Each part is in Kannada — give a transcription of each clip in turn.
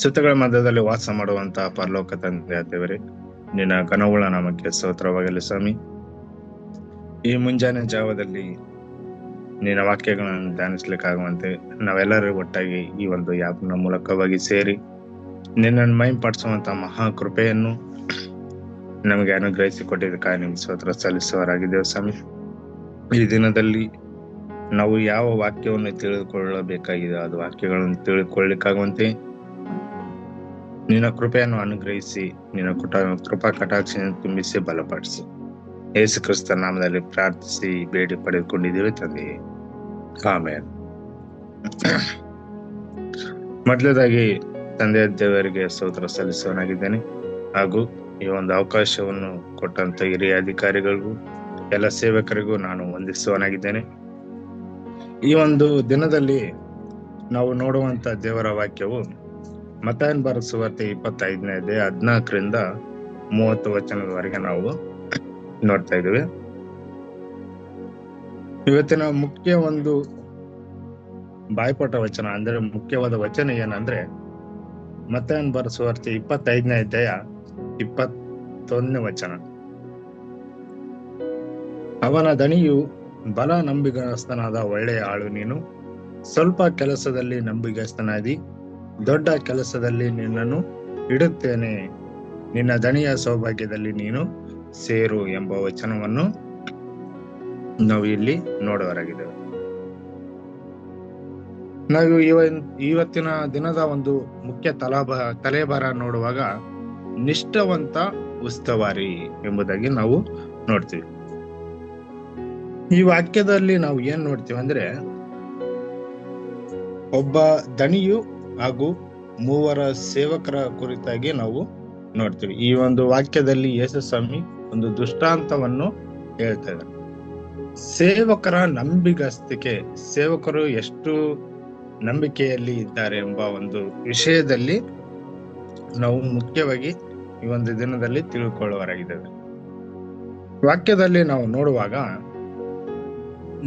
ಸುತ್ತಗಳ ಮಧ್ಯದಲ್ಲಿ ವಾಸ ಮಾಡುವಂತಹ ಪರಲೋಕ ತಂದೆ ದೇವರೇ, ನಿನ್ನ ಘನವುಳ್ಳ ನಾಮಕ್ಕೆ ಸ್ತೋತ್ರವಾಗಲಿ ಸ್ವಾಮಿ. ಈ ಮುಂಜಾನೆ ಜಾವದಲ್ಲಿ ನಿನ್ನ ವಾಕ್ಯಗಳನ್ನು ಧ್ಯಾನಿಸ್ಲಿಕ್ಕಾಗುವಂತೆ ನಾವೆಲ್ಲರೂ ಒಟ್ಟಾಗಿ ಈ ಒಂದು ಯಾಪ್ನ ಮೂಲಕವಾಗಿ ಸೇರಿ ನಿನ್ನನ್ನು ಮಹಿಂಪಡಿಸುವಂತ ಮಹಾ ಕೃಪೆಯನ್ನು ನಮಗೆ ಅನುಗ್ರಹಿಸಿಕೊಟ್ಟಿದ್ದಕ್ಕಾಗಿ ನಿಮ್ಗೆ ಸ್ತೋತ್ರ ಸಲ್ಲಿಸುವವರಾಗಿದ್ದೇವೆ ಸ್ವಾಮಿ. ಈ ದಿನದಲ್ಲಿ ನಾವು ಯಾವ ವಾಕ್ಯವನ್ನು ತಿಳಿದುಕೊಳ್ಳಬೇಕಾಗಿದೆ ಅದು ವಾಕ್ಯಗಳನ್ನು ತಿಳಿದುಕೊಳ್ಳಿಕ್ಕಾಗುವಂತೆ ನಿನ್ನ ಕೃಪೆಯನ್ನು ಅನುಗ್ರಹಿಸಿ ನಿನ್ನ ಕೃಪಾ ಕಟಾಕ್ಷವನ್ನು ತುಂಬಿಸಿ ಬಲಪಡಿಸಿ ಯೇಸು ಕ್ರಿಸ್ತ ನಾಮದಲ್ಲಿ ಪ್ರಾರ್ಥಿಸಿ ಬೇಡಿ ಪಡೆದುಕೊಂಡಿದ್ದೇವೆ ತಂದೆ, ಆಮೇಲೆ. ಮೊದಲದಾಗಿ ತಂದೆ ದೇವರಿಗೆ ಸ್ತೋತ್ರ ಸಲ್ಲಿಸುವನಾಗಿದ್ದೇನೆ. ಹಾಗೂ ಈ ಒಂದು ಅವಕಾಶವನ್ನು ಕೊಟ್ಟಂತ ಹಿರಿಯ ಅಧಿಕಾರಿಗಳಿಗೂ ಎಲ್ಲ ಸೇವಕರಿಗೂ ನಾನು ವಂದಿಸುವನಾಗಿದ್ದೇನೆ. ಈ ಒಂದು ದಿನದಲ್ಲಿ ನಾವು ನೋಡುವಂತ ದೇವರ ವಾಕ್ಯವು ಮತ್ತಾಯನ ಬರೆದ ಸುವಾರ್ತೆ 25ನೇ ಅಧ್ಯಾಯ 14ರಿಂದ 30 ವಚನದವರೆಗೆ ನಾವು ನೋಡ್ತಾ ಇದ್ದೇವೆ. ಇವತ್ತಿನ ಮುಖ್ಯ ಒಂದು ಬಾಯ್ಪಾಠ ವಚನ ಅಂದ್ರೆ ಮುಖ್ಯವಾದ ವಚನ ಏನಂದ್ರೆ ಮತ್ತಾಯನ ಬರೆದ ಸುವಾರ್ತೆ 25ನೇ ಅಧ್ಯಾಯ 21ನೇ ವಚನ. ಅವನ ದಣಿಯು ಬಲ ನಂಬಿಗಸ್ತನಾದ ಒಳ್ಳೆಯ ಆಳು ನೀನು, ಸ್ವಲ್ಪ ಕೆಲಸದಲ್ಲಿ ನಂಬಿಗಸ್ತನಾದಿ ದೊಡ್ಡ ಕೆಲಸದಲ್ಲಿ ನಿನ್ನನ್ನು ಇಡುತ್ತೇನೆ, ನಿನ್ನ ದಣಿಯ ಸೌಭಾಗ್ಯದಲ್ಲಿ ನೀನು ಸೇರು ಎಂಬ ವಚನವನ್ನು ನಾವು ಇಲ್ಲಿ ನೋಡುವರಾಗಿದ್ದೇವೆ. ನಾವು ಇವತ್ತಿನ ದಿನದ ಒಂದು ಮುಖ್ಯ ತಲೆಬಾರ ನೋಡುವಾಗ ನಿಷ್ಠಾವಂತ ಉಸ್ತುವಾರಿ ಎಂಬುದಾಗಿ ನಾವು ನೋಡ್ತೀವಿ. ಈ ವಾಕ್ಯದಲ್ಲಿ ನಾವು ಏನ್ ನೋಡ್ತೀವಿ ಅಂದ್ರೆ ಒಬ್ಬ ದಣಿಯು ಹಾಗೂ 3 ಸೇವಕರ ಕುರಿತಾಗಿ ನಾವು ನೋಡ್ತೀವಿ. ಈ ಒಂದು ವಾಕ್ಯದಲ್ಲಿ ಯೇಸು ಸ್ವಾಮಿ ಒಂದು ದೃಷ್ಟಾಂತವನ್ನು ಹೇಳ್ತಾ ಇದ್ದಾರೆ. ಸೇವಕರ ನಂಬಿಗಸ್ತಿಕೆ, ಸೇವಕರು ಎಷ್ಟು ನಂಬಿಕೆಯಲ್ಲಿ ಇದ್ದಾರೆ ಎಂಬ ಒಂದು ವಿಷಯದಲ್ಲಿ ನಾವು ಮುಖ್ಯವಾಗಿ ಈ ಒಂದು ದಿನದಲ್ಲಿ ತಿಳ್ಕೊಳ್ಳುವರಾಗಿದ್ದೇವೆ. ವಾಕ್ಯದಲ್ಲಿ ನಾವು ನೋಡುವಾಗ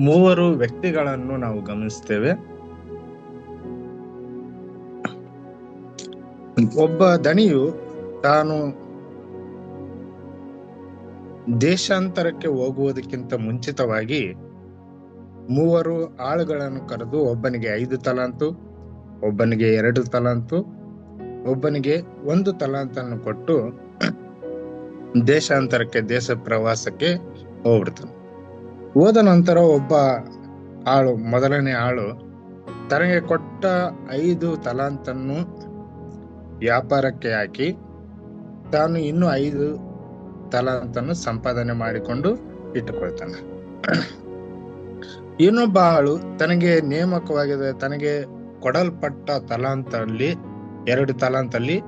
3 ವ್ಯಕ್ತಿಗಳನ್ನು ನಾವು ಗಮನಿಸ್ತೇವೆ. ಒಬ್ಬ ದಣಿಯು ತಾನು ದೇಶಾಂತರಕ್ಕೆ ಹೋಗುವುದಕ್ಕಿಂತ ಮುಂಚಿತವಾಗಿ 3 ಆಳುಗಳನ್ನು ಕರೆದು ಒಬ್ಬನಿಗೆ 5 ತಲಾಂತು, ಒಬ್ಬನಿಗೆ 2 ತಲಾಂತು, ಒಬ್ಬನಿಗೆ 1 ತಲಾಂತನ್ನು ಕೊಟ್ಟು ದೇಶಾಂತರಕ್ಕೆ ದೇಶ ಪ್ರವಾಸಕ್ಕೆ ಹೋಗ್ಬಿಡ್ತಾನೆ. ಹೋದ ನಂತರ ಒಬ್ಬ ಆಳು, ಮೊದಲನೇ ಆಳು ತನಗೆ ಕೊಟ್ಟ 5 ತಲಾಂತನ್ನು ವ್ಯಾಪಾರಕ್ಕೆ ಹಾಕಿ ತಾನು ಇನ್ನು 5 ತಲಾಂತನ್ನು ಸಂಪಾದನೆ ಮಾಡಿಕೊಂಡು ಇಟ್ಟುಕೊಳ್ತಾನೆ. ಇನ್ನೊಬ್ಬ ಆಳು ತನಗೆ ನೇಮಕವಾಗಿದೆ, ತನಗೆ ಕೊಡಲ್ಪಟ್ಟ ತಲಾಂತಲ್ಲಿ 2 ತಲಾಂತಲ್ಲಿ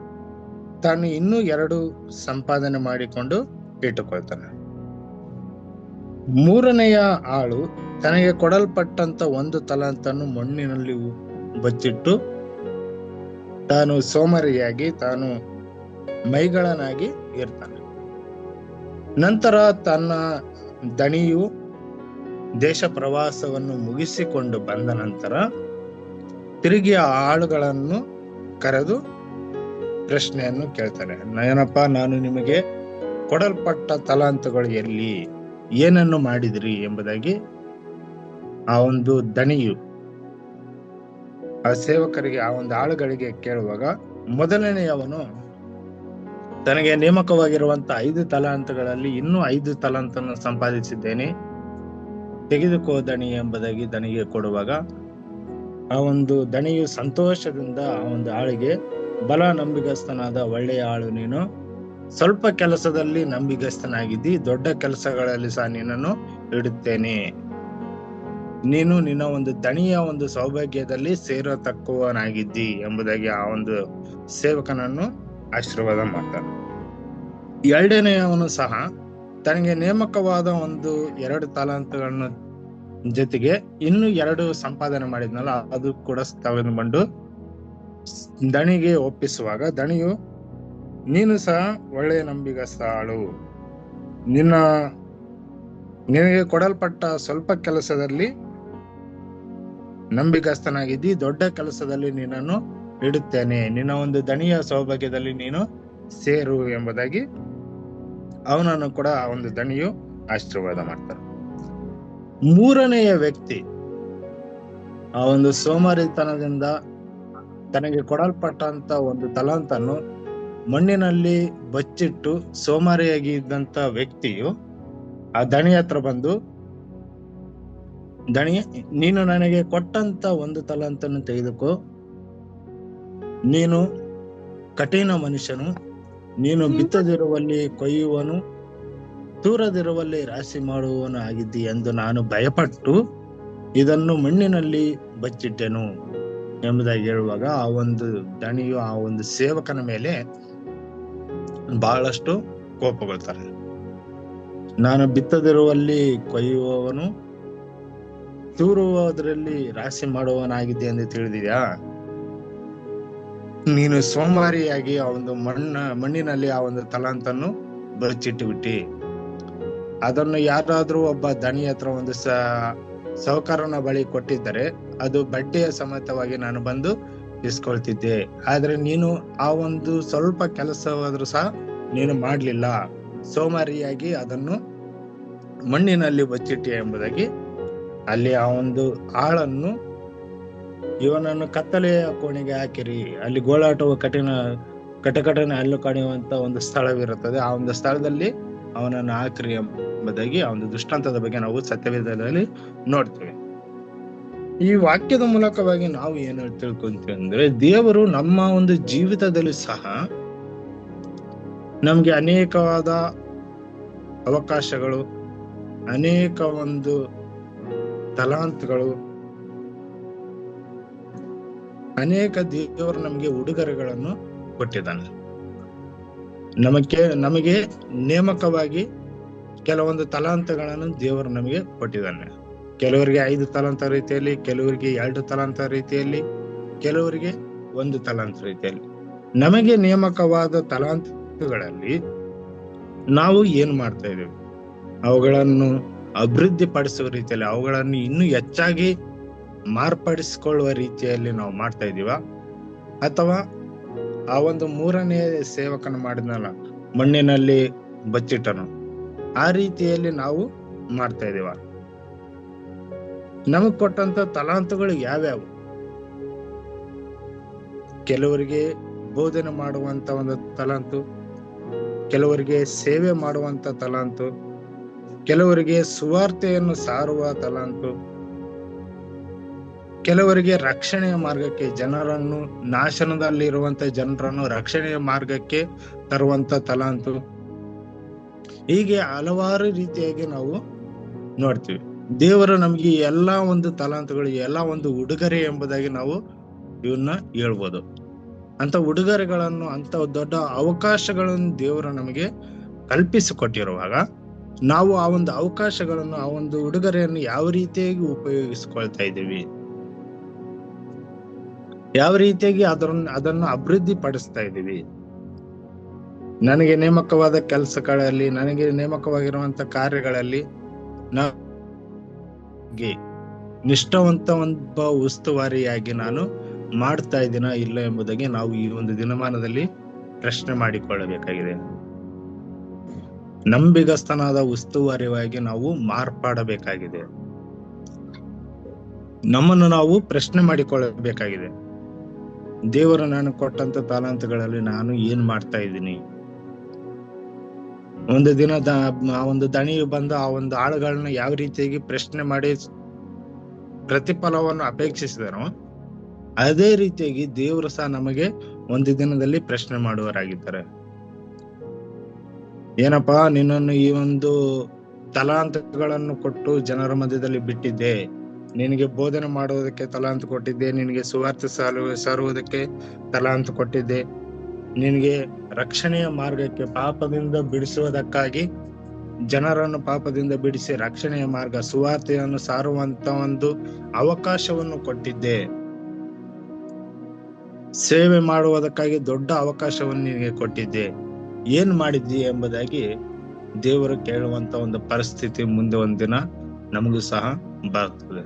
ತಾನು ಇನ್ನೂ 2 ಸಂಪಾದನೆ ಮಾಡಿಕೊಂಡು ಇಟ್ಟುಕೊಳ್ತಾನೆ. 3ನೆಯ ಆಳು ತನಗೆ ಕೊಡಲ್ಪಟ್ಟಂತ 1 ತಲಾಂತನ್ನು ಮಣ್ಣಿನಲ್ಲಿ ಬಚ್ಚಿಟ್ಟು ತಾನು ಸೋಮಾರಿಯಾಗಿ ತಾನು ಮೈಗಳನಾಗಿ ಇರ್ತಾನೆ. ನಂತರ ತನ್ನ ದಣಿಯು ದೇಶ ಪ್ರವಾಸವನ್ನು ಮುಗಿಸಿಕೊಂಡು ಬಂದ ನಂತರ ತಿರುಗಿ ಆ ಆಳುಗಳನ್ನು ಕರೆದು ಪ್ರಶ್ನೆಯನ್ನು ಕೇಳ್ತಾನೆ. ಏನಪ್ಪ, ನಾನು ನಿಮಗೆ ಕೊಡಲ್ಪಟ್ಟ ತಲಾಂತಗಳು ಎಲ್ಲಿ, ಏನನ್ನು ಮಾಡಿದ್ರಿ ಎಂಬುದಾಗಿ ಆ ಒಂದು ದಣಿಯು ಆ ಸೇವಕರಿಗೆ, ಆ ಒಂದು ಆಳುಗಳಿಗೆ ಕೇಳುವಾಗ ಮೊದಲನೆಯವನು ತನಗೆ ನೇಮಕವಾಗಿರುವಂತ 5 ತಲಾಂತಗಳಲ್ಲಿ ಇನ್ನೂ 5 ತಲಾಂತನ್ನು ಸಂಪಾದಿಸಿದ್ದೇನೆ, ತೆಗೆದುಕೋ ದಣಿ ಎಂಬುದಾಗಿ ದಣಿಗೆ ಕೊಡುವಾಗ ಆ ಒಂದು ದಣಿಯು ಸಂತೋಷದಿಂದ ಆ ಒಂದು ಆಳಿಗೆ, ಬಲ ನಂಬಿಗಸ್ತನಾದ ಒಳ್ಳೆಯ ಆಳು ನೀನು, ಸ್ವಲ್ಪ ಕೆಲಸದಲ್ಲಿ ನಂಬಿಗಸ್ತನಾಗಿದ್ದಿ, ದೊಡ್ಡ ಕೆಲಸಗಳಲ್ಲಿ ಸಹ ನಿನ್ನನ್ನು ಇಡುತ್ತೇನೆ, ನೀನು ನಿನ್ನ ಒಂದು ದಣಿಯ ಒಂದು ಸೌಭಾಗ್ಯದಲ್ಲಿ ಸೇರತಕ್ಕವನಾಗಿದ್ದಿ ಎಂಬುದಾಗಿ ಆ ಒಂದು ಸೇವಕನನ್ನು ಆಶೀರ್ವಾದ ಮಾಡ್ತಾನೆ. 2ನೇಯವನು ಸಹ ತನಗೆ ನೇಮಕವಾದ ಒಂದು 2 ತಲಾಂತಗಳನ್ನು ಜೊತೆಗೆ ಇನ್ನು 2 ಸಂಪಾದನೆ ಮಾಡಿದ್ನಲ್ಲ ಅದು ಕೂಡ ತಗೊಂಡು ದಣಿಗೆ ಒಪ್ಪಿಸುವಾಗ ದಣಿಯು, ನೀನು ಸಹ ಒಳ್ಳೆಯ ನಂಬಿಗಸ್ತ ಆಳು, ನಿನಗೆ ಕೊಡಲ್ಪಟ್ಟ ಸ್ವಲ್ಪ ಕೆಲಸದಲ್ಲಿ ನಂಬಿಗಸ್ತನಾಗಿದ್ದಿ, ದೊಡ್ಡ ಕೆಲಸದಲ್ಲಿ ನಿನ್ನನ್ನು ಇಡುತ್ತೇನೆ, ನಿನ್ನ ಒಂದು ದಣಿಯ ಸೌಭಾಗ್ಯದಲ್ಲಿ ನೀನು ಸೇರು ಎಂಬುದಾಗಿ ಅವನನ್ನು ಕೂಡ ಆ ಒಂದು ದಣಿಯು ಆಶೀರ್ವಾದ ಮಾಡ್ತಾರೆ. ಮೂರನೆಯ ವ್ಯಕ್ತಿ ಆ ಒಂದು ಸೋಮಾರಿತನದಿಂದ ತನಗೆ ಕೊಡಲ್ಪಟ್ಟಂತ ಒಂದು ತಲಾಂತನ್ನು ಮಣ್ಣಿನಲ್ಲಿ ಬಚ್ಚಿಟ್ಟು ಸೋಮಾರಿಯಾಗಿ ಇದ್ದಂತ ವ್ಯಕ್ತಿಯು ಆ ದಣಿ ಹತ್ರ ಬಂದು, ದಣಿ, ನೀನು ನನಗೆ ಕೊಟ್ಟಂತ ಒಂದು ತಲಾಂತನ್ನು ತೆಗೆದುಕೋ, ನೀನು ಕಠಿಣ ಮನುಷ್ಯನು, ನೀನು ಬಿತ್ತದಿರುವಲ್ಲಿ ಕೊಯ್ಯುವನು, ತೂರದಿರುವಲ್ಲಿ ರಾಶಿ ಮಾಡುವವನು ಆಗಿದ್ದಿ ಎಂದು ನಾನು ಭಯಪಟ್ಟು ಇದನ್ನು ಮಣ್ಣಿನಲ್ಲಿ ಬಚ್ಚಿಟ್ಟೆನು ಎಂಬುದಾಗಿ ಹೇಳುವಾಗ ಆ ಒಂದು ದಣಿಯು ಆ ಒಂದು ಸೇವಕನ ಮೇಲೆ ಬಹಳಷ್ಟು ಕೋಪಗೊಳ್ತಾರೆ. ನಾನು ಬಿತ್ತದಿರುವಲ್ಲಿ ಕೊಯ್ಯುವವನು, ತೂರುವುದರಲ್ಲಿ ರಾಶಿ ಮಾಡುವವನಾಗಿದ್ದೆ ಎಂದು ತಿಳಿದಿದ್ಯಾ? ನೀನು ಸೋಮಾರಿಯಾಗಿ ಆ ಒಂದು ಮಣ್ಣಿನಲ್ಲಿ ಆ ಒಂದು ತಲಾಂತನ್ನು ಬಚ್ಚಿಟ್ಟು ಬಿಟ್ಟಿ. ಅದನ್ನು ಯಾರಾದ್ರೂ ಒಬ್ಬ ದಣಿ ಹತ್ರ ಒಂದು ಸಾಹುಕಾರನ ಬಳಿ ಕೊಟ್ಟಿದ್ದರೆ ಅದು ಬಡ್ಡಿಯ ಸಮೇತವಾಗಿ ನಾನು ಬಂದು ಇಸ್ಕೊಳ್ತಿದ್ದೆ. ಆದ್ರೆ ನೀನು ಆ ಒಂದು ಸ್ವಲ್ಪ ಕೆಲಸವಾದ್ರೂ ಸಹ ನೀನು ಮಾಡ್ಲಿಲ್ಲ, ಸೋಮಾರಿಯಾಗಿ ಅದನ್ನು ಮಣ್ಣಿನಲ್ಲಿ ಬಚ್ಚಿಟ್ಟೆ ಎಂಬುದಾಗಿ ಅಲ್ಲಿ ಆ ಒಂದು ಆಳನ್ನು, ಇವನನ್ನು ಕತ್ತಲೆಯ ಕೋಣೆಗೆ ಹಾಕಿರಿ, ಅಲ್ಲಿ ಗೋಳಾಟವು ಕಟಕಟನೆ ಹಲ್ಲು ಕಾಣುವಂತ ಒಂದು ಸ್ಥಳವಿರುತ್ತದೆ, ಆ ಒಂದು ಸ್ಥಳದಲ್ಲಿ ಅವನನ್ನು ಹಾಕಿರಿ ಎಂಬುದಾಗಿ ಆ ಒಂದು ದೃಷ್ಟಾಂತದ ಬಗ್ಗೆ ನಾವು ಸತ್ಯವೇದದಲ್ಲಿ ನೋಡ್ತೇವೆ. ಈ ವಾಕ್ಯದ ಮೂಲಕವಾಗಿ ನಾವು ಏನು ತಿಳ್ಕೊಂತೀವಿ ಅಂದ್ರೆ, ದೇವರು ನಮ್ಮ ಒಂದು ಜೀವಿತದಲ್ಲಿ ಸಹ ನಮ್ಗೆ ಅನೇಕವಾದ ಅವಕಾಶಗಳು, ಅನೇಕ ಒಂದು ತಲಾಂತಗಳು, ಅನೇಕ ದೇವರು ನಮಗೆ ಉಡುಗೊರೆಗಳನ್ನು ಕೊಟ್ಟಿದ್ದಾನೆ. ನಮಗೆ ನೇಮಕವಾಗಿ ಕೆಲವೊಂದು ತಲಾಂತಗಳನ್ನು ದೇವರು ನಮಗೆ ಕೊಟ್ಟಿದ್ದಾನೆ. ಕೆಲವರಿಗೆ 5 ತಲಾಂತ ರೀತಿಯಲ್ಲಿ, ಕೆಲವರಿಗೆ 2 ತಲಾಂತ ರೀತಿಯಲ್ಲಿ, ಕೆಲವರಿಗೆ 1 ತಲಾಂತ ರೀತಿಯಲ್ಲಿ. ನಮಗೆ ನೇಮಕವಾದ ತಲಾಂತಗಳಲ್ಲಿ ನಾವು ಏನ್ ಮಾಡ್ತಾ ಇದ್ದೇವೆ? ಅವುಗಳನ್ನು ಅಭಿವೃದ್ಧಿ ಪಡಿಸುವ ರೀತಿಯಲ್ಲಿ, ಅವುಗಳನ್ನು ಇನ್ನೂ ಹೆಚ್ಚಾಗಿ ಮಾರ್ಪಡಿಸಿಕೊಳ್ಳುವ ರೀತಿಯಲ್ಲಿ ನಾವು ಮಾಡ್ತಾ ಇದೀವ? ಅಥವಾ ಆ ಒಂದು ಮೂರನೇ ಸೇವಕನ ಮಾಡಿದ್ನಲ್ಲ, ಮಣ್ಣಿನಲ್ಲಿ ಬಚ್ಚಿಟ್ಟನು, ಆ ರೀತಿಯಲ್ಲಿ ನಾವು ಮಾಡ್ತಾ ಇದೀವ? ನಮಗ್ ಕೊಟ್ಟಂತ ತಲಾಂತಗಳು ಯಾವ್ಯಾವು? ಕೆಲವರಿಗೆ ಬೋಧನೆ ಮಾಡುವಂತ ಒಂದು ತಲಾಂತು, ಕೆಲವರಿಗೆ ಸೇವೆ ಮಾಡುವಂತ ತಲಾಂತು, ಕೆಲವರಿಗೆ ಸುವಾರ್ತೆಯನ್ನು ಸಾರುವ ತಲಾಂತು, ಕೆಲವರಿಗೆ ರಕ್ಷಣೆಯ ಮಾರ್ಗಕ್ಕೆ, ಜನರನ್ನು, ನಾಶನದಲ್ಲಿರುವಂತ ಜನರನ್ನು ರಕ್ಷಣೆಯ ಮಾರ್ಗಕ್ಕೆ ತರುವಂತ ತಲಾಂತು. ಹೀಗೆ ಹಲವಾರು ರೀತಿಯಾಗಿ ನಾವು ನೋಡ್ತೀವಿ. ದೇವರು ನಮ್ಗೆ ಎಲ್ಲಾ ಒಂದು ತಲಾಂತಗಳು, ಎಲ್ಲಾ ಒಂದು ಉಡುಗೊರೆ ಎಂಬುದಾಗಿ ನಾವು ಇವನ್ನ ಹೇಳ್ಬೋದು. ಅಂತ ಉಡುಗೊರೆಗಳನ್ನು, ಅಂತ ದೊಡ್ಡ ಅವಕಾಶಗಳನ್ನು ದೇವರು ನಮಗೆ ಕಲ್ಪಿಸಿಕೊಟ್ಟಿರುವಾಗ ನಾವು ಆ ಒಂದು ಅವಕಾಶಗಳನ್ನು, ಆ ಒಂದು ಉಡುಗೊರೆಯನ್ನು ಯಾವ ರೀತಿಯಾಗಿ ಉಪಯೋಗಿಸ್ಕೊಳ್ತಾ ಇದ್ದೀವಿ, ಯಾವ ರೀತಿಯಾಗಿ ಅದನ್ನು ಅಭಿವೃದ್ಧಿ ಪಡಿಸ್ತಾ ಇದ್ದೀವಿ? ನನಗೆ ನೇಮಕವಾದ ಕೆಲಸಗಳಲ್ಲಿ, ನನಗೆ ನೇಮಕವಾಗಿರುವಂತ ಕಾರ್ಯಗಳಲ್ಲಿ ನಿಷ್ಠಾವಂತ ಒಬ್ಬ ಉಸ್ತುವಾರಿಯಾಗಿ ನಾನು ಮಾಡ್ತಾ ಇದ್ದೀನ ಇಲ್ಲ ಎಂಬುದಾಗಿ ನಾವು ಈ ಒಂದು ದಿನಮಾನದಲ್ಲಿ ಪ್ರಶ್ನೆ ಮಾಡಿಕೊಳ್ಳಬೇಕಾಗಿದೆ. ನಂಬಿಗಸ್ತನಾದ ಉಸ್ತುವಾರಿಯಾಗಿ ನಾವು ಮಾರ್ಪಾಡಬೇಕಾಗಿದೆ. ನಮ್ಮನ್ನು ನಾವು ಪ್ರಶ್ನೆ ಮಾಡಿಕೊಳ್ಳಬೇಕಾಗಿದೆ. ದೇವರು ನಾನು ಕೊಟ್ಟಂತ ತಾಲಾಂತಗಳಲ್ಲಿ ನಾನು ಏನ್ ಮಾಡ್ತಾ ಇದ್ದೀನಿ? ಒಂದು ದಿನ ಆ ಒಂದು ದಣಿಯು ಬಂದು ಆ ಒಂದು ಆಳುಗಳನ್ನ ಯಾವ ರೀತಿಯಾಗಿ ಪ್ರಶ್ನೆ ಮಾಡಿ ಪ್ರತಿಫಲವನ್ನು ಅಪೇಕ್ಷಿಸಿದನೋ, ಅದೇ ರೀತಿಯಾಗಿ ದೇವರು ಸಹ ನಮಗೆ ಒಂದು ದಿನದಲ್ಲಿ ಪ್ರಶ್ನೆ ಮಾಡುವರಾಗಿದ್ದಾರೆ. ಏನಪ್ಪಾ, ನಿನ್ನನ್ನು ಈ ಒಂದು ತಲಾಂತಗಳನ್ನು ಕೊಟ್ಟು ಜನರ ಮಧ್ಯದಲ್ಲಿ ಬಿಟ್ಟಿದ್ದೆ, ನಿನಗೆ ಬೋಧನೆ ಮಾಡುವುದಕ್ಕೆ ತಲಾಂತ ಕೊಟ್ಟಿದ್ದೆ, ನಿನಗೆ ಸುವಾರ್ತೆ ಸಾರುವುದಕ್ಕೆ ತಲಾಂತ ಕೊಟ್ಟಿದ್ದೆ, ನಿನಗೆ ರಕ್ಷಣೆಯ ಮಾರ್ಗಕ್ಕೆ, ಪಾಪದಿಂದ ಬಿಡಿಸುವುದಕ್ಕಾಗಿ ಜನರನ್ನು ಪಾಪದಿಂದ ಬಿಡಿಸಿ ರಕ್ಷಣೆಯ ಮಾರ್ಗ, ಸುವಾರ್ತೆಯನ್ನು ಸಾರುವಂತ ಒಂದು ಅವಕಾಶವನ್ನು ಕೊಟ್ಟಿದ್ದೆ, ಸೇವೆ ಮಾಡುವುದಕ್ಕಾಗಿ ದೊಡ್ಡ ಅವಕಾಶವನ್ನು ನಿನಗೆ ಕೊಟ್ಟಿದ್ದೆ, ಏನ್ ಮಾಡಿದ್ದಿ ಎಂಬುದಾಗಿ ದೇವರು ಕೇಳುವಂತ ಒಂದು ಪರಿಸ್ಥಿತಿ ಮುಂದೆ ಒಂದಿನ ನಮಗೂ ಸಹ ಬರ್ತದೆ.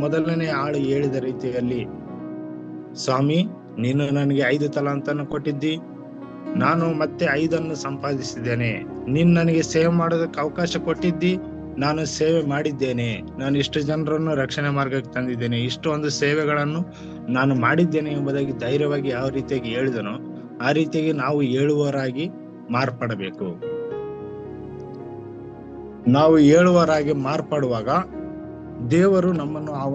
ಮೊದಲನೇ ಆಳು ಹೇಳಿದ ರೀತಿಯಲ್ಲಿ ಸ್ವಾಮಿ, ನೀನು ನನಗೆ 5 ತಲಾಂತನ್ನು ಕೊಟ್ಟಿದ್ದಿ, ನಾನು ಮತ್ತೆ 5 ಸಂಪಾದಿಸಿದ್ದೇನೆ. ನೀನ್ ನನಗೆ ಸೇವೆ ಮಾಡೋದಕ್ಕೆ ಅವಕಾಶ ಕೊಟ್ಟಿದ್ದಿ, ನಾನು ಸೇವೆ ಮಾಡಿದ್ದೇನೆ. ನಾನು ಇಷ್ಟು ಜನರನ್ನು ರಕ್ಷಣೆ ಮಾರ್ಗಕ್ಕೆ ತಂದಿದ್ದೇನೆ, ಇಷ್ಟೊಂದು ಸೇವೆಗಳನ್ನು ನಾನು ಮಾಡಿದ್ದೇನೆ ಎಂಬುದಾಗಿ ಧೈರ್ಯವಾಗಿ ಯಾವ ರೀತಿಯಾಗಿ ಹೇಳಿದನೋ ಆ ರೀತಿಯಾಗಿ ನಾವು ಹೇಳುವವರಾಗಿ ಮಾರ್ಪಡಬೇಕು. ನಾವು ಹೇಳುವವರಾಗಿ ಮಾರ್ಪಡುವಾಗ ದೇವರು ನಮ್ಮನ್ನು ಆ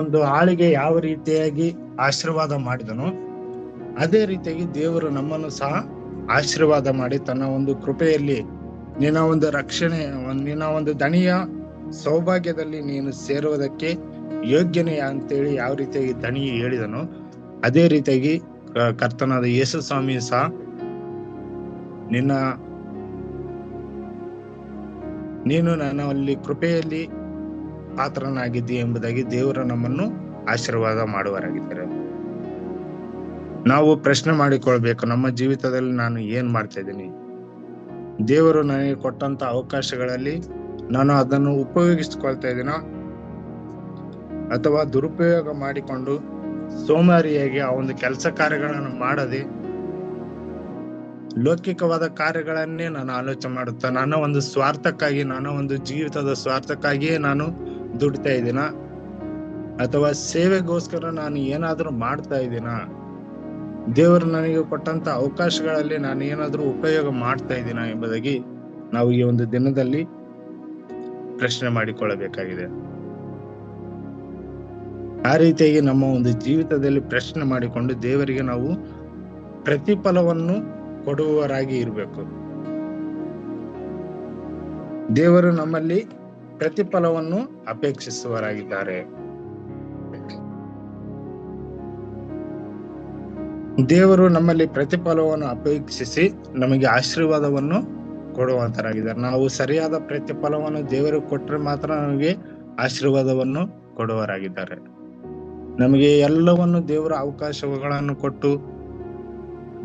ಒಂದು ಆಳಿಗೆ ಯಾವ ರೀತಿಯಾಗಿ ಆಶೀರ್ವಾದ ಮಾಡಿದನೋ ಅದೇ ರೀತಿಯಾಗಿ ದೇವರು ನಮ್ಮನ್ನು ಸಹ ಆಶೀರ್ವಾದ ಮಾಡಿ ತನ್ನ ಒಂದು ಕೃಪೆಯಲ್ಲಿ ನಿನ್ನ ಒಂದು ರಕ್ಷಣೆ, ನಿನ್ನ ಒಂದು ದಣಿಯ ಸೌಭಾಗ್ಯದಲ್ಲಿ ನೀನು ಸೇರುವುದಕ್ಕೆ ಯೋಗ್ಯನೇ ಅಂತೇಳಿ ಯಾವ ರೀತಿಯಾಗಿ ದಣಿ ಹೇಳಿದನೋ ಅದೇ ರೀತಿಯಾಗಿ ಕರ್ತನಾದ ಯೇಸು ಸ್ವಾಮಿ ಸಹ ನೀನು ನನ್ನಲ್ಲಿ ಕೃಪೆಯಲ್ಲಿ ಪಾತ್ರನಾಗಿದ್ದಿ ಎಂಬುದಾಗಿ ದೇವರು ನಮ್ಮನ್ನು ಆಶೀರ್ವಾದ ಮಾಡುವರಾಗಿದ್ದಾರೆ. ನಾವು ಪ್ರಶ್ನೆ ಮಾಡಿಕೊಳ್ಬೇಕು, ನಮ್ಮ ಜೀವಿತದಲ್ಲಿ ನಾನು ಏನ್ ಮಾಡ್ತಾ ಇದ್ದೀನಿ? ದೇವರು ನನಗೆ ಕೊಟ್ಟಂತ ಅವಕಾಶಗಳಲ್ಲಿ ನಾನು ಅದನ್ನು ಉಪಯೋಗಿಸ್ಕೊಳ್ತಾ ಇದ್ದೀನ ಅಥವಾ ದುರುಪಯೋಗ ಮಾಡಿಕೊಂಡು ಸೋಮಾರಿಯಾಗಿ ಆ ಒಂದು ಕೆಲಸ ಕಾರ್ಯಗಳನ್ನು ಮಾಡದೆ ಲೌಕಿಕವಾದ ಕಾರ್ಯಗಳನ್ನೇ ನಾನು ಆಲೋಚನೆ ಮಾಡುತ್ತಾ ನನ್ನ ಒಂದು ಸ್ವಾರ್ಥಕ್ಕಾಗಿ, ನನ್ನ ಒಂದು ಜೀವಿತದ ಸ್ವಾರ್ಥಕ್ಕಾಗಿಯೇ ನಾನು ದುಡಿತಾ ಇದ್ದೀನ ಅಥವಾ ಸೇವೆಗೋಸ್ಕರ ನಾನು ಏನಾದ್ರೂ ಮಾಡ್ತಾ ಇದ್ದೀನ? ದೇವರು ನನಗೆ ಕೊಟ್ಟಂತ ಅವಕಾಶಗಳಲ್ಲಿ ನಾನು ಏನಾದ್ರೂ ಉಪಯೋಗ ಮಾಡ್ತಾ ಇದ್ದೀನ ಎಂಬುದಾಗಿ ನಾವು ಈ ಒಂದು ದಿನದಲ್ಲಿ ಪ್ರಶ್ನೆ ಮಾಡಿಕೊಳ್ಳಬೇಕಾಗಿದೆ. ಆ ರೀತಿಯಾಗಿ ನಮ್ಮ ಒಂದು ಜೀವಿತದಲ್ಲಿ ಪ್ರಶ್ನೆ ಮಾಡಿಕೊಂಡು ದೇವರಿಗೆ ನಾವು ಪ್ರತಿಫಲವನ್ನು ಕೊಡುವವರಾಗಿ ಇರಬೇಕು. ದೇವರು ನಮ್ಮಲ್ಲಿ ಪ್ರತಿಫಲವನ್ನು ಅಪೇಕ್ಷಿಸುವವರಾಗಿದ್ದಾರೆ. ದೇವರು ನಮ್ಮಲ್ಲಿ ಪ್ರತಿಫಲವನ್ನು ಅಪೇಕ್ಷಿಸಿ ನಮಗೆ ಆಶೀರ್ವಾದವನ್ನು ಕೊಡುವಂತರಾಗಿದ್ದಾರೆ. ನಾವು ಸರಿಯಾದ ಪ್ರತಿಫಲವನ್ನು ದೇವರಿಗೆ ಕೊಟ್ಟರೆ ಮಾತ್ರ ನಮಗೆ ಆಶೀರ್ವಾದವನ್ನು ಕೊಡುವವರಾಗಿದ್ದಾರೆ. ನಮಗೆ ಎಲ್ಲವನ್ನು ದೇವರ ಅವಕಾಶಗಳನ್ನು ಕೊಟ್ಟು,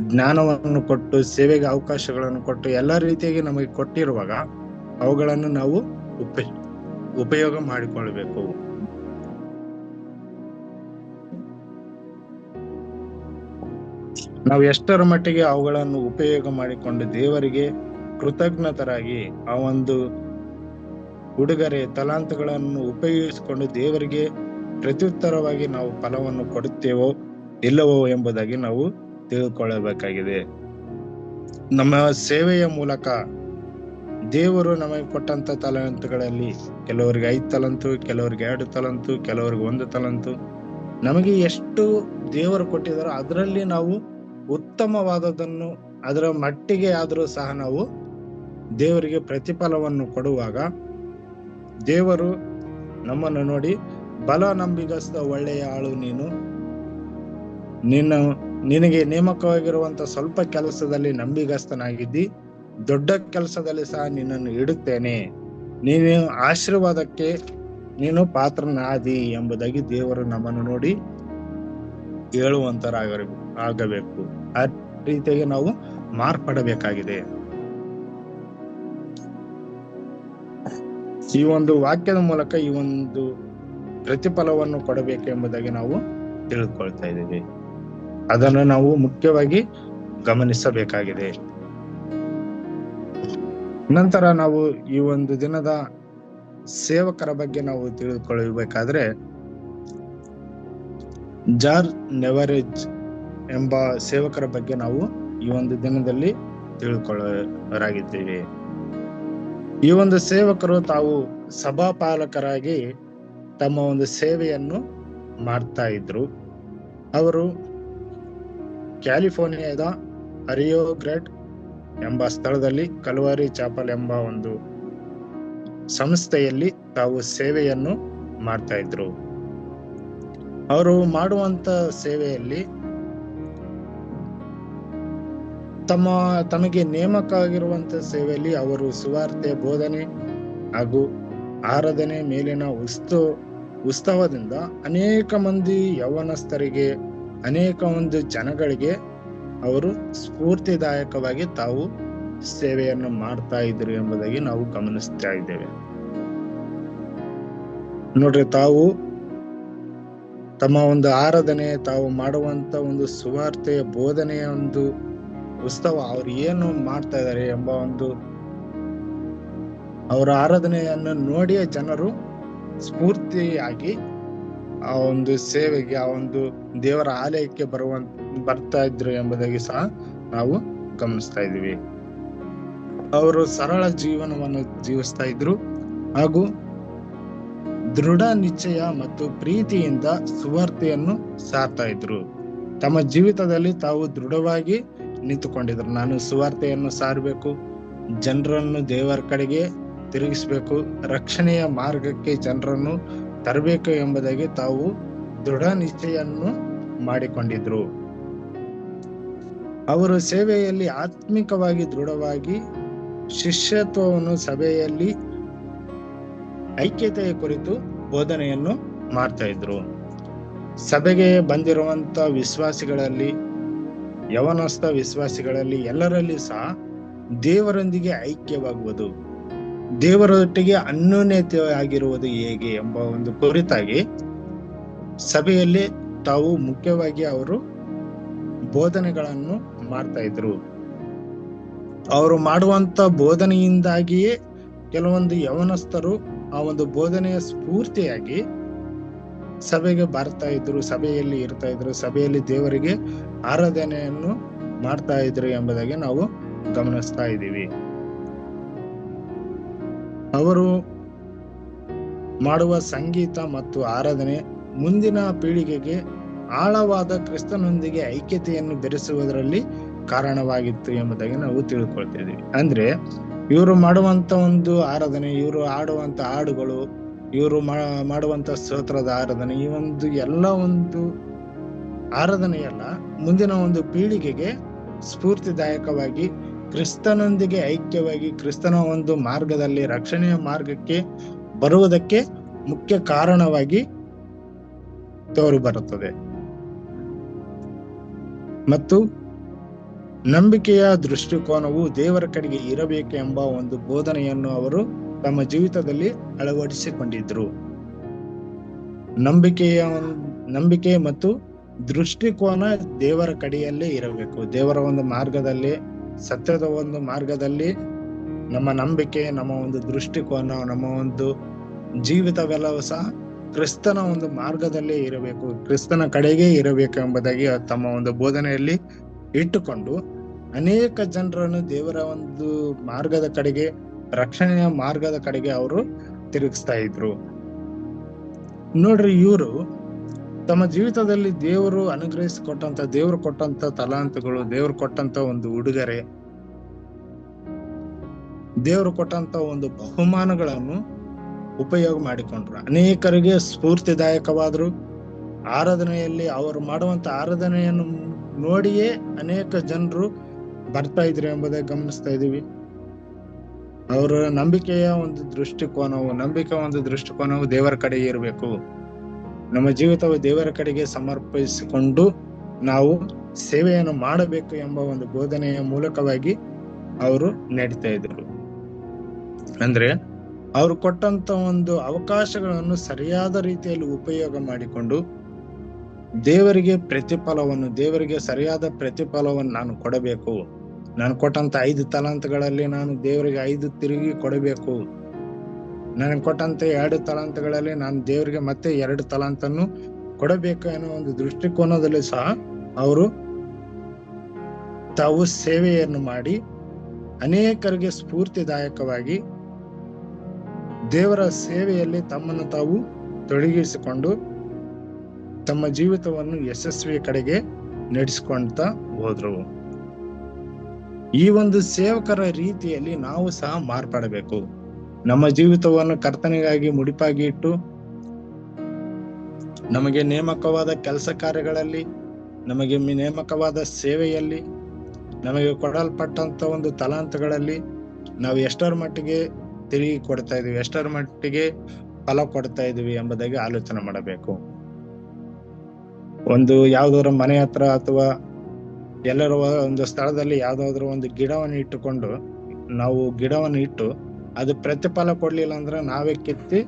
ಜ್ಞಾನವನ್ನು ಕೊಟ್ಟು, ಸೇವೆಗೆ ಅವಕಾಶಗಳನ್ನು ಕೊಟ್ಟು ಎಲ್ಲ ರೀತಿಯಾಗಿ ನಮಗೆ ಕೊಟ್ಟಿರುವಾಗ ಅವುಗಳನ್ನು ನಾವು ಉಪಯೋಗ ಮಾಡಿಕೊಳ್ಬೇಕು. ನಾವು ಎಷ್ಟರ ಮಟ್ಟಿಗೆ ಅವುಗಳನ್ನು ಉಪಯೋಗ ಮಾಡಿಕೊಂಡು ದೇವರಿಗೆ ಕೃತಜ್ಞತರಾಗಿ ಆ ಒಂದು ಉಡುಗೊರೆ ತಲಾಂತಗಳನ್ನು ಉಪಯೋಗಿಸಿಕೊಂಡು ದೇವರಿಗೆ ಪ್ರತ್ಯುತ್ತರವಾಗಿ ನಾವು ಫಲವನ್ನು ಕೊಡುತ್ತೇವೋ ಇಲ್ಲವೋ ಎಂಬುದಾಗಿ ನಾವು ತಿಳಿದುಕೊಳ್ಳಬೇಕಾಗಿದೆ. ನಮ್ಮ ಸೇವೆಯ ಮೂಲಕ ದೇವರು ನಮಗೆ ಕೊಟ್ಟಂತ ತಲಾಂತುಗಳಲ್ಲಿ ಕೆಲವರಿಗೆ 5 ತಲಾಂತು, ಕೆಲವರಿಗೆ 2 ತಲಾಂತು, ಕೆಲವರಿಗೆ 1 ತಲಾಂತು, ನಮಗೆ ಎಷ್ಟು ದೇವರು ಕೊಟ್ಟಿದಾರೋ ಅದರಲ್ಲಿ ನಾವು ಉತ್ತಮವಾದದನ್ನು ಅದರ ಮಟ್ಟಿಗೆ ಆದರೂ ಸಹ ನಾವು ದೇವರಿಗೆ ಪ್ರತಿಫಲವನ್ನು ಕೊಡುವಾಗ ದೇವರು ನಮ್ಮನ್ನು ನೋಡಿ, ಬಲ ನಂಬಿಗಸ್ತ ಒಳ್ಳೆಯ ಆಳು ನೀನು, ನಿನಗೆ ನೇಮಕವಾಗಿರುವಂತ ಸ್ವಲ್ಪ ಕೆಲಸದಲ್ಲಿ ನಂಬಿಗಸ್ತನಾಗಿದ್ದಿ, ದೊಡ್ಡ ಕೆಲಸದಲ್ಲಿ ಸಹ ನಿನ್ನನ್ನು ಇಡುತ್ತೇನೆ, ನೀನು ಆಶೀರ್ವಾದಕ್ಕೆ ನೀನು ಪಾತ್ರನಾದಿ ಎಂಬುದಾಗಿ ದೇವರು ನಮ್ಮನ್ನು ನೋಡಿ ಹೇಳುವಂತರಾಗಬೇಕು. ಆ ರೀತಿಯಾಗಿ ನಾವು ಮಾರ್ಪಡಬೇಕಾಗಿದೆ. ಈ ಒಂದು ವಾಕ್ಯದ ಮೂಲಕ ಈ ಒಂದು ಪ್ರತಿಫಲವನ್ನು ಕೊಡಬೇಕು ಎಂಬುದಾಗಿ ನಾವು ತಿಳಿದುಕೊಳ್ತಾ ಇದ್ದೀವಿ. ಅದನ್ನು ನಾವು ಮುಖ್ಯವಾಗಿ ಗಮನಿಸಬೇಕಾಗಿದೆ. ನಂತರ ನಾವು ಈ ಒಂದು ದಿನದ ಸೇವಕರ ಬಗ್ಗೆ ನಾವು ತಿಳಿದುಕೊಳ್ಳಬೇಕಾದ್ರೆ, ಜಾರ್ಜ್ ನೆವರೇಜ್ ಎಂಬ ಸೇವಕರ ಬಗ್ಗೆ ನಾವು ಈ ಒಂದು ದಿನದಲ್ಲಿ ತಿಳಿದುಕೊಳ್ಳರಾಗಿದ್ದೇವೆ. ಈ ಒಂದು ಸೇವಕರು ತಾವು ಸಭಾಪಾಲಕರಾಗಿ ತಮ್ಮ ಒಂದು ಸೇವೆಯನ್ನು ಮಾಡ್ತಾ ಇದ್ರು. ಅವರು ಕ್ಯಾಲಿಫೋರ್ನಿಯಾದ ಅರಿಯೋ ಗ್ರೆಡ್ ಎಂಬ ಸ್ಥಳದಲ್ಲಿ ಕಲ್ವಾರಿ ಚಾಪಲ್ ಎಂಬ ಒಂದು ಸಂಸ್ಥೆಯಲ್ಲಿ ತಾವು ಸೇವೆಯನ್ನು ಮಾಡ್ತಾ ಇದ್ರು. ಅವರು ಮಾಡುವಂತ ಸೇವೆಯಲ್ಲಿ ತಮಗೆ ನೇಮಕ ಆಗಿರುವಂತ ಸೇವೆಯಲ್ಲಿ ಅವರು ಸುವಾರ್ತೆ ಬೋಧನೆ ಹಾಗೂ ಆರಾಧನೆ ಮೇಲಿನ ಉತ್ಸವದಿಂದ ಅನೇಕ ಮಂದಿ ಯೌವನಸ್ಥರಿಗೆ, ಅನೇಕ ಒಂದು ಜನಗಳಿಗೆ ಅವರು ಸ್ಫೂರ್ತಿದಾಯಕವಾಗಿ ತಾವು ಸೇವೆಯನ್ನು ಮಾಡ್ತಾ ಇದ್ರು ಎಂಬುದಾಗಿ ನಾವು ಗಮನಿಸ್ತಾ ಇದ್ದೇವೆ. ನೋಡ್ರಿ, ತಾವು ತಮ್ಮ ಒಂದು ಆರಾಧನೆ, ತಾವು ಮಾಡುವಂತ ಒಂದು ಸುವಾರ್ತೆಯ ಬೋಧನೆಯ ಒಂದು ಉತ್ಸವ, ಅವ್ರು ಏನು ಮಾಡ್ತಾ ಇದ್ದಾರೆ ಎಂಬ ಒಂದು ಅವರ ಆರಾಧನೆಯನ್ನು ನೋಡಿ ಜನರು ಸ್ಫೂರ್ತಿಯಾಗಿ ಆ ಒಂದು ಸೇವೆಗೆ, ಆ ಒಂದು ದೇವರ ಆಲಯಕ್ಕೆ ಬರ್ತಾ ಇದ್ರು ಎಂಬುದಾಗಿ ಸಹ ನಾವು ಗಮನಿಸ್ತಾ ಇದೀವಿ. ಅವರು ಸರಳ ಜೀವನವನ್ನು ಜೀವಿಸ್ತಾ ಇದ್ರು ಹಾಗೂ ದೃಢ ನಿಶ್ಚಯ ಮತ್ತು ಪ್ರೀತಿಯಿಂದ ಸುವಾರ್ತೆಯನ್ನು ಸಾರ್ತಾ ಇದ್ರು. ತಮ್ಮ ಜೀವಿತದಲ್ಲಿ ತಾವು ದೃಢವಾಗಿ ನಿಂತುಕೊಂಡಿದ್ರು. ನಾನು ಸುವಾರ್ತೆಯನ್ನು ಸಾರಬೇಕು, ಜನರನ್ನು ದೇವರ ಕಡೆಗೆ ತಿರುಗಿಸ್ಬೇಕು, ರಕ್ಷಣೆಯ ಮಾರ್ಗಕ್ಕೆ ಜನರನ್ನು ತರಬೇಕು ಎಂಬುದಾಗಿ ತಾವು ದೃಢ ನಿಶ್ಚಯನ್ನು ಮಾಡಿಕೊಂಡಿದ್ರು. ಅವರು ಸೇವೆಯಲ್ಲಿ ಆತ್ಮಿಕವಾಗಿ ದೃಢವಾಗಿ ಶಿಷ್ಯತ್ವವನ್ನು, ಸಭೆಯಲ್ಲಿ ಐಕ್ಯತೆಯ ಕುರಿತು ಬೋಧನೆಯನ್ನು ಮಾಡ್ತಾ ಇದ್ರು. ಸಭೆಗೆ ಬಂದಿರುವಂತ ವಿಶ್ವಾಸಿಗಳಲ್ಲಿ, ಯವನಸ್ಥ ವಿಶ್ವಾಸಿಗಳಲ್ಲಿ ಎಲ್ಲರಲ್ಲಿ ಸಹ ದೇವರೊಂದಿಗೆ ಐಕ್ಯವಾಗುವುದು, ದೇವರೊಟ್ಟಿಗೆ ಅನ್ಯೋನ್ಯತೆ ಆಗಿರುವುದು ಹೇಗೆ ಎಂಬ ಒಂದು ಕುರಿತಾಗಿ ಸಭೆಯಲ್ಲಿ ತಾವು ಮುಖ್ಯವಾಗಿ ಅವರು ಬೋಧನೆಗಳನ್ನು ಮಾಡ್ತಾ ಇದ್ರು. ಅವರು ಮಾಡುವಂತ ಬೋಧನೆಯಿಂದಾಗಿಯೇ ಕೆಲವೊಂದು ಯವನಸ್ಥರು ಆ ಒಂದು ಬೋಧನೆಯ ಸ್ಫೂರ್ತಿಯಾಗಿ ಸಭೆಗೆ ಬರ್ತಾ ಇದ್ರು, ಸಭೆಯಲ್ಲಿ ಇರ್ತಾ ಇದ್ರು, ಸಭೆಯಲ್ಲಿ ದೇವರಿಗೆ ಆರಾಧನೆಯನ್ನು ಮಾಡ್ತಾ ಇದ್ರು ಎಂಬುದಾಗಿ ನಾವು ಗಮನಿಸ್ತಾ ಇದ್ದೀವಿ. ಅವರು ಮಾಡುವ ಸಂಗೀತ ಮತ್ತು ಆರಾಧನೆ ಮುಂದಿನ ಪೀಳಿಗೆಗೆ ಆಳವಾದ ಕ್ರಿಸ್ತನೊಂದಿಗೆ ಐಕ್ಯತೆಯನ್ನು ಬೆರೆಸುವುದರಲ್ಲಿ ಕಾರಣವಾಗಿತ್ತು ಎಂಬುದಾಗಿ ನಾವು ತಿಳ್ಕೊಳ್ತಿದ್ದೀವಿ. ಅಂದ್ರೆ ಇವರು ಮಾಡುವಂತ ಒಂದು ಆರಾಧನೆ, ಇವರು ಆಡುವಂತ ಹಾಡುಗಳು, ಇವರು ಮಾಡುವಂತ ಸ್ತೋತ್ರದ ಆರಾಧನೆ, ಈ ಒಂದು ಎಲ್ಲ ಒಂದು ಆರಾಧನೆಯಲ್ಲ ಮುಂದಿನ ಒಂದು ಪೀಳಿಗೆಗೆ ಸ್ಫೂರ್ತಿದಾಯಕವಾಗಿ ಕ್ರಿಸ್ತನೊಂದಿಗೆ ಐಕ್ಯವಾಗಿ ಕ್ರಿಸ್ತನ ಒಂದು ಮಾರ್ಗದಲ್ಲಿ, ರಕ್ಷಣೆಯ ಮಾರ್ಗಕ್ಕೆ ಬರುವುದಕ್ಕೆ ಮುಖ್ಯ ಕಾರಣವಾಗಿ ತೋರು ಬರುತ್ತದೆ. ಮತ್ತು ನಂಬಿಕೆಯ ದೃಷ್ಟಿಕೋನವು ದೇವರ ಕಡೆಗೆ ಇರಬೇಕು ಎಂಬ ಒಂದು ಬೋಧನೆಯನ್ನು ಅವರು ತಮ್ಮ ಜೀವಿತದಲ್ಲಿ ಅಳವಡಿಸಿಕೊಂಡಿದ್ರು. ನಂಬಿಕೆ ಮತ್ತು ದೃಷ್ಟಿಕೋನ ದೇವರ ಕಡೆಯಲ್ಲೇ ಇರಬೇಕು. ದೇವರ ಒಂದು ಮಾರ್ಗದಲ್ಲಿ, ಸತ್ಯದ ಒಂದು ಮಾರ್ಗದಲ್ಲಿ ನಮ್ಮ ನಂಬಿಕೆ, ನಮ್ಮ ಒಂದು ದೃಷ್ಟಿಕೋನ, ನಮ್ಮ ಒಂದು ಜೀವಿತವೆಲ್ಲವೂ ಸಹ ಕ್ರಿಸ್ತನ ಒಂದು ಮಾರ್ಗದಲ್ಲೇ ಇರಬೇಕು, ಕ್ರಿಸ್ತನ ಕಡೆಗೆ ಇರಬೇಕು ಎಂಬುದಾಗಿ ತಮ್ಮ ಒಂದು ಬೋಧನೆಯಲ್ಲಿ ಇಟ್ಟುಕೊಂಡು ಅನೇಕ ಜನರನ್ನು ದೇವರ ಒಂದು ಮಾರ್ಗದ ಕಡೆಗೆ, ರಕ್ಷಣೆಯ ಮಾರ್ಗದ ಕಡೆಗೆ ಅವರು ತಿರುಗಿಸ್ತಾ ಇದ್ರು. ನೋಡ್ರಿ, ಇವರು ತಮ್ಮ ಜೀವಿತದಲ್ಲಿ ದೇವರು ಅನುಗ್ರಹಿಸಿಕೊಟ್ಟಂತ, ದೇವರು ಕೊಟ್ಟಂತ ತಲಾಂತಗಳು, ದೇವರು ಕೊಟ್ಟಂತ ಒಂದು ಉಡುಗೊರೆ, ದೇವರು ಕೊಟ್ಟಂತ ಒಂದು ಬಹುಮಾನಗಳನ್ನು ಉಪಯೋಗ ಮಾಡಿಕೊಂಡ್ರು. ಅನೇಕರಿಗೆ ಸ್ಫೂರ್ತಿದಾಯಕವಾದ್ರು. ಆರಾಧನೆಯಲ್ಲಿ ಅವರು ಮಾಡುವಂತ ಆರಾಧನೆಯನ್ನು ನೋಡಿಯೇ ಅನೇಕ ಜನರು ಬರ್ತಾ ಇದ್ರು ಎಂಬುದಾಗಿ ಗಮನಿಸ್ತಾ ಇದೀವಿ. ಅವರ ನಂಬಿಕೆಯ ಒಂದು ದೃಷ್ಟಿಕೋನವು ದೇವರ ಕಡೆಗೆ ಇರಬೇಕು. ನಮ್ಮ ಜೀವಿತವು ದೇವರ ಕಡೆಗೆ ಸಮರ್ಪಿಸಿಕೊಂಡು ನಾವು ಸೇವೆಯನ್ನು ಮಾಡಬೇಕು ಎಂಬ ಒಂದು ಬೋಧನೆಯ ಮೂಲಕವಾಗಿ ಅವರು ನಡೀತಾ ಇದ್ರು. ಅಂದ್ರೆ ಅವರು ಕೊಟ್ಟಂತ ಒಂದು ಅವಕಾಶಗಳನ್ನು ಸರಿಯಾದ ರೀತಿಯಲ್ಲಿ ಉಪಯೋಗ ಮಾಡಿಕೊಂಡು ದೇವರಿಗೆ ಸರಿಯಾದ ಪ್ರತಿಫಲವನ್ನು ನಾನು ಕೊಡಬೇಕು. ನಾನು ಕೊಟ್ಟಂತ 5 ತಲಾಂತಗಳಲ್ಲಿ ನಾನು ದೇವರಿಗೆ 5 ತಿರುಗಿ ಕೊಡಬೇಕು. ನನಗೆ ಕೊಟ್ಟಂತ 2 ತಲಾಂತಗಳಲ್ಲಿ ನಾನು ದೇವರಿಗೆ ಮತ್ತೆ 2 ತಲಾಂತನ್ನು ಕೊಡಬೇಕು ಅನ್ನೋ ಒಂದು ದೃಷ್ಟಿಕೋನದಲ್ಲಿ ಸಹ ಅವರು ತಾವು ಸೇವೆಯನ್ನು ಮಾಡಿ ಅನೇಕರಿಗೆ ಸ್ಫೂರ್ತಿದಾಯಕವಾಗಿ ದೇವರ ಸೇವೆಯಲ್ಲಿ ತಮ್ಮನ್ನು ತಾವು ತೊಡಗಿಸಿಕೊಂಡು ತಮ್ಮ ಜೀವಿತವನ್ನು ಯಶಸ್ವಿಯ ಕಡೆಗೆ ನಡೆಸಿಕೊಂಡ್ತಾ ಹೋದ್ರು. ಈ ಒಂದು ಸೇವಕರ ರೀತಿಯಲ್ಲಿ ನಾವು ಸಹ ಮಾರ್ಪಡಬೇಕು. ನಮ್ಮ ಜೀವಿತವನ್ನು ಕರ್ತನಿಗಾಗಿ ಮುಡಿಪಾಗಿ ಇಟ್ಟು ನಮಗೆ ನೇಮಕವಾದ ಕೆಲಸ ಕಾರ್ಯಗಳಲ್ಲಿ, ನಮಗೆ ನೇಮಕವಾದ ಸೇವೆಯಲ್ಲಿ, ನಮಗೆ ಕೊಡಲ್ಪಟ್ಟಂತ ಒಂದು ತಲಾಂತಗಳಲ್ಲಿ ನಾವು ಎಷ್ಟರ ಮಟ್ಟಿಗೆ ತಿರುಗಿ ಕೊಡ್ತಾ ಇದೀವಿ, ಎಷ್ಟರ ಮಟ್ಟಿಗೆ ಫಲ ಕೊಡ್ತಾ ಇದೀವಿ ಎಂಬುದಾಗಿ ಆಲೋಚನೆ ಮಾಡಬೇಕು. ಒಂದು ಯಾವ್ದಾದ್ರು ಮನೆ ಹತ್ರ ಅಥವಾ ಎಲ್ಲರ ಒಂದು ಸ್ಥಳದಲ್ಲಿ ಯಾವ್ದಾದ್ರು ಒಂದು ಗಿಡವನ್ನು ಇಟ್ಟುಕೊಂಡು ನಾವು ಗಿಡವನ್ನು ಇಟ್ಟು ಅದು ಪ್ರತಿಫಲ ಕೊಡ್ಲಿಲ್ಲ ಅಂದ್ರೆ ನಾವೇ ಕಿತ್ತಿ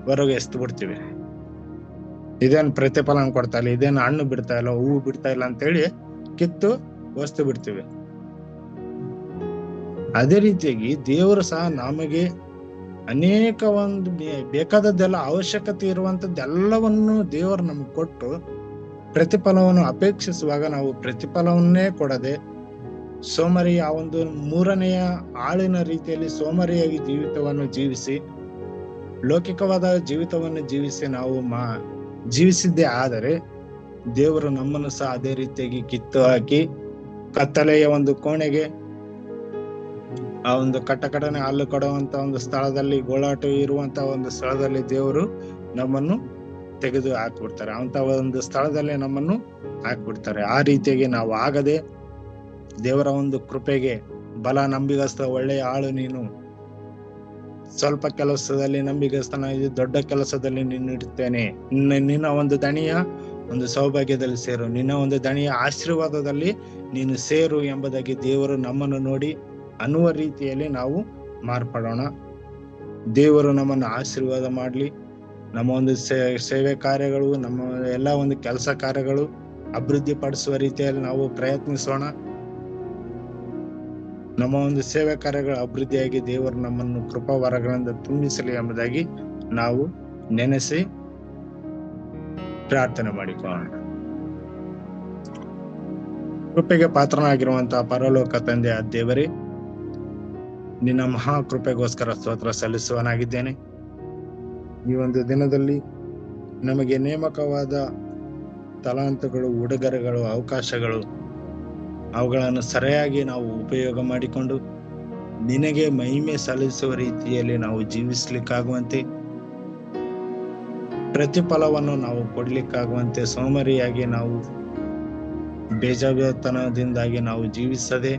ಹೊರಗೆ ಎಸ್ದು ಬಿಡ್ತೀವಿ. ಇದೇನ್ ಪ್ರತಿಫಲನ ಕೊಡ್ತಾ ಇಲ್ಲ, ಇದೇನು ಹಣ್ಣು ಬಿಡ್ತಾ ಇಲ್ಲ, ಹೂವು ಬಿಡ್ತಾ ಇಲ್ಲ ಅಂತೇಳಿ ಕಿತ್ತು ವಸ್ತು ಬಿಡ್ತೀವಿ. ಅದೇ ರೀತಿಯಾಗಿ ದೇವರು ಸಹ ನಮಗೆ ಅನೇಕ ಒಂದು ಬೇಕಾದದ್ದೆಲ್ಲ ಅವಶ್ಯಕತೆ ಇರುವಂತದ್ದೆಲ್ಲವನ್ನು ದೇವರು ನಮ್ಗೆ ಕೊಟ್ಟು ಪ್ರತಿಫಲವನ್ನು ಅಪೇಕ್ಷಿಸುವಾಗ ನಾವು ಪ್ರತಿಫಲವನ್ನೇ ಕೊಡದೆ ಸೋಮಾರಿ ಆ ಒಂದು ಮೂರನೆಯ ಆಳಿನ ರೀತಿಯಲ್ಲಿ ಸೋಮಾರಿಯಾಗಿ ಜೀವಿತವನ್ನು ಜೀವಿಸಿ ಲೌಕಿಕವಾದ ಜೀವಿತವನ್ನು ಜೀವಿಸಿ ನಾವು ಜೀವಿಸಿದ್ದೇ ಆದರೆ ದೇವರು ನಮ್ಮನ್ನು ಸಹ ಅದೇ ರೀತಿಯಾಗಿ ಕಿತ್ತು ಹಾಕಿ ಕತ್ತಲೆಯ ಒಂದು ಕೋಣೆಗೆ, ಆ ಒಂದು ಕಟ್ಟಕಡನೆ ಹಾಲು ಕೊಡುವಂತ ಒಂದು ಸ್ಥಳದಲ್ಲಿ, ಗೋಳಾಟ ಇರುವಂತ ಒಂದು ಸ್ಥಳದಲ್ಲಿ ದೇವರು ನಮ್ಮನ್ನು ತೆಗೆದು ಹಾಕ್ಬಿಡ್ತಾರೆ. ಅಂತ ಒಂದು ಸ್ಥಳದಲ್ಲಿ ನಮ್ಮನ್ನು ಹಾಕ್ಬಿಡ್ತಾರೆ. ಆ ರೀತಿಯಾಗಿ ನಾವು ಆಗದೆ ದೇವರ ಒಂದು ಕೃಪೆಗೆ ಬಲ ನಂಬಿಗಸ್ತ ಒಳ್ಳೆಯ ಆಳು ನೀನು, ಸ್ವಲ್ಪ ಕೆಲಸದಲ್ಲಿ ನಂಬಿಗಸ್ತನಾಗಿ ದೊಡ್ಡ ಕೆಲಸದಲ್ಲಿ ನಿನ್ನಿಡುತ್ತೇನೆ, ನಿನ್ನ ಒಂದು ದಣಿಯ ಒಂದು ಸೌಭಾಗ್ಯದಲ್ಲಿ ಸೇರು, ನಿನ್ನ ಒಂದು ದಣಿಯ ಆಶೀರ್ವಾದದಲ್ಲಿ ನೀನು ಸೇರು ಎಂಬುದಾಗಿ ದೇವರು ನಮ್ಮನ್ನು ನೋಡಿ ಅನ್ನುವ ರೀತಿಯಲ್ಲಿ ನಾವು ಮಾರ್ಪಡೋಣ. ದೇವರು ನಮ್ಮನ್ನು ಆಶೀರ್ವಾದ ಮಾಡ್ಲಿ. ನಮ್ಮ ಒಂದು ಸೇವೆ ಕಾರ್ಯಗಳು, ನಮ್ಮ ಎಲ್ಲ ಒಂದು ಕೆಲಸ ಕಾರ್ಯಗಳು ಅಭಿವೃದ್ಧಿ ಪಡಿಸುವ ರೀತಿಯಲ್ಲಿ ನಾವು ಪ್ರಯತ್ನಿಸೋಣ. ನಮ್ಮ ಒಂದು ಸೇವೆ ಕಾರ್ಯಗಳ ಅಭಿವೃದ್ಧಿಯಾಗಿ ದೇವರು ನಮ್ಮನ್ನು ಕೃಪಾವರಗಳಿಂದ ತುಂಬಿಸಲಿ ಎಂಬುದಾಗಿ ನಾವು ನೆನೆಸಿ ಪ್ರಾರ್ಥನೆ ಮಾಡಿಕೊಳ್ಳೋಣ. ಕೃಪೆಗೆ ಪಾತ್ರನಾಗಿರುವಂತಹ ಪರಲೋಕ ತಂದೆಯ ದೇವರೇ, ನಿನ್ನ ಮಹಾ ಕೃಪೆಗೋಸ್ಕರ ಸ್ತೋತ್ರ ಸಲ್ಲಿಸುವನಾಗಿದ್ದೇನೆ. ಈ ಒಂದು ದಿನದಲ್ಲಿ ನಮಗೆ ನೇಮಕವಾದ ತಲಾಂತಗಳು, ಉಡುಗೊರೆಗಳು, ಅವಕಾಶಗಳು, ಅವುಗಳನ್ನು ಸರಿಯಾಗಿ ನಾವು ಉಪಯೋಗ ಮಾಡಿಕೊಂಡು ನಿನಗೆ ಮಹಿಮೆ ಸಲ್ಲಿಸುವ ರೀತಿಯಲ್ಲಿ ನಾವು ಜೀವಿಸ್ಲಿಕ್ಕಾಗುವಂತೆ, ಪ್ರತಿಫಲವನ್ನು ನಾವು ಕೊಡ್ಲಿಕ್ಕಾಗುವಂತೆ, ಸೋಮಾರಿಯಾಗಿ ನಾವು ಬೇಜಾತನದಿಂದಾಗಿ ನಾವು ಜೀವಿಸದೆ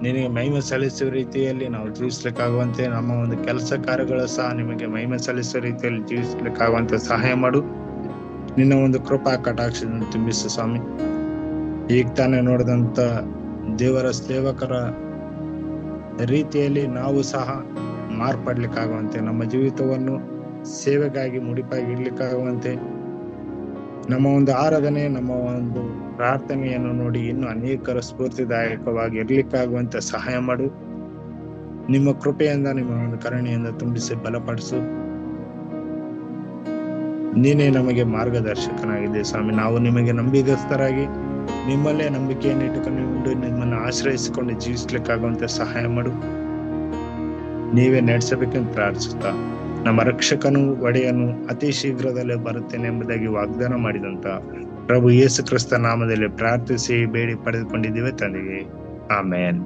ನಿನಗೆ ಮಹಿಮೆ ಸಲ್ಲಿಸುವ ರೀತಿಯಲ್ಲಿ ನಾವು ಜೀವಿಸ್ಲಿಕ್ಕಾಗುವಂತೆ, ನಮ್ಮ ಒಂದು ಕೆಲಸ ಕಾರ್ಯಗಳು ಸಹ ನಿಮಗೆ ಮಹಿಮೆ ಸಲ್ಲಿಸುವ ರೀತಿಯಲ್ಲಿ ಜೀವಿಸ್ಲಿಕ್ಕಾಗುವಂತೆ ಸಹಾಯ ಮಾಡು. ನಿನ್ನ ಒಂದು ಕೃಪಾ ಕಟಾಕ್ಷದಿಂದ ತುಂಬಿಸು ಸ್ವಾಮಿ. ಈಗ ತಾನೇ ನೋಡಿದಂತ ದೇವರ ಸೇವಕರ ರೀತಿಯಲ್ಲಿ ನಾವು ಸಹ ಮಾರ್ಪಡ್ಲಿಕ್ಕಾಗುವಂತೆ, ನಮ್ಮ ಜೀವಿತವನ್ನು ಸೇವೆಗಾಗಿ ಮುಡಿಪಾಗಿ ಇಡ್ಲಿಕ್ಕಾಗುವಂತೆ, ನಮ್ಮ ಒಂದು ಆರಾಧನೆ, ನಮ್ಮ ಒಂದು ಪ್ರಾರ್ಥನೆಯನ್ನು ನೋಡಿ ಇನ್ನು ಅನೇಕರ ಸ್ಫೂರ್ತಿದಾಯಕವಾಗಿ ಇರ್ಲಿಕ್ಕಾಗುವಂತೆ ಸಹಾಯ ಮಾಡು. ನಿಮ್ಮ ಕೃಪೆಯಿಂದ, ನಿಮ್ಮ ಒಂದು ಕರುಣೆಯಿಂದ ತುಂಬಿಸಿ ಬಲಪಡಿಸು. ನೀನೇ ನಮಗೆ ಮಾರ್ಗದರ್ಶಕನಾಗಿದೆ ಸ್ವಾಮಿ. ನಾವು ನಿಮಗೆ ನಂಬಿಗಸ್ತರಾಗಿ ನಿಮ್ಮಲ್ಲೇ ನಂಬಿಕೆಯನ್ನು ಇಟ್ಟುಕೊಂಡು ನಿಮ್ಮನ್ನು ಆಶ್ರಯಿಸಿಕೊಂಡು ಜೀವಿಸ್ಲಿಕ್ಕಾಗುವಂತೆ ಸಹಾಯ ಮಾಡು. ನೀವೇ ನಡೆಸಬೇಕೆಂದು ಪ್ರಾರ್ಥಿಸುತ್ತಾ, ನಮ್ಮ ರಕ್ಷಕನು ಒಡೆಯನು ಅತಿ ಶೀಘ್ರದಲ್ಲೇ ಬರುತ್ತೇನೆ ಎಂಬುದಾಗಿ ವಾಗ್ದಾನ ಮಾಡಿದಂತ ಪ್ರಭು ಯೇಸು ಕ್ರಿಸ್ತ ನಾಮದಲ್ಲಿ ಪ್ರಾರ್ಥಿಸಿ ಬೇಡಿ ಪಡೆದುಕೊಂಡಿದ್ದೇವೆ ತಂದೆಗೆ. ಆಮೇನ್.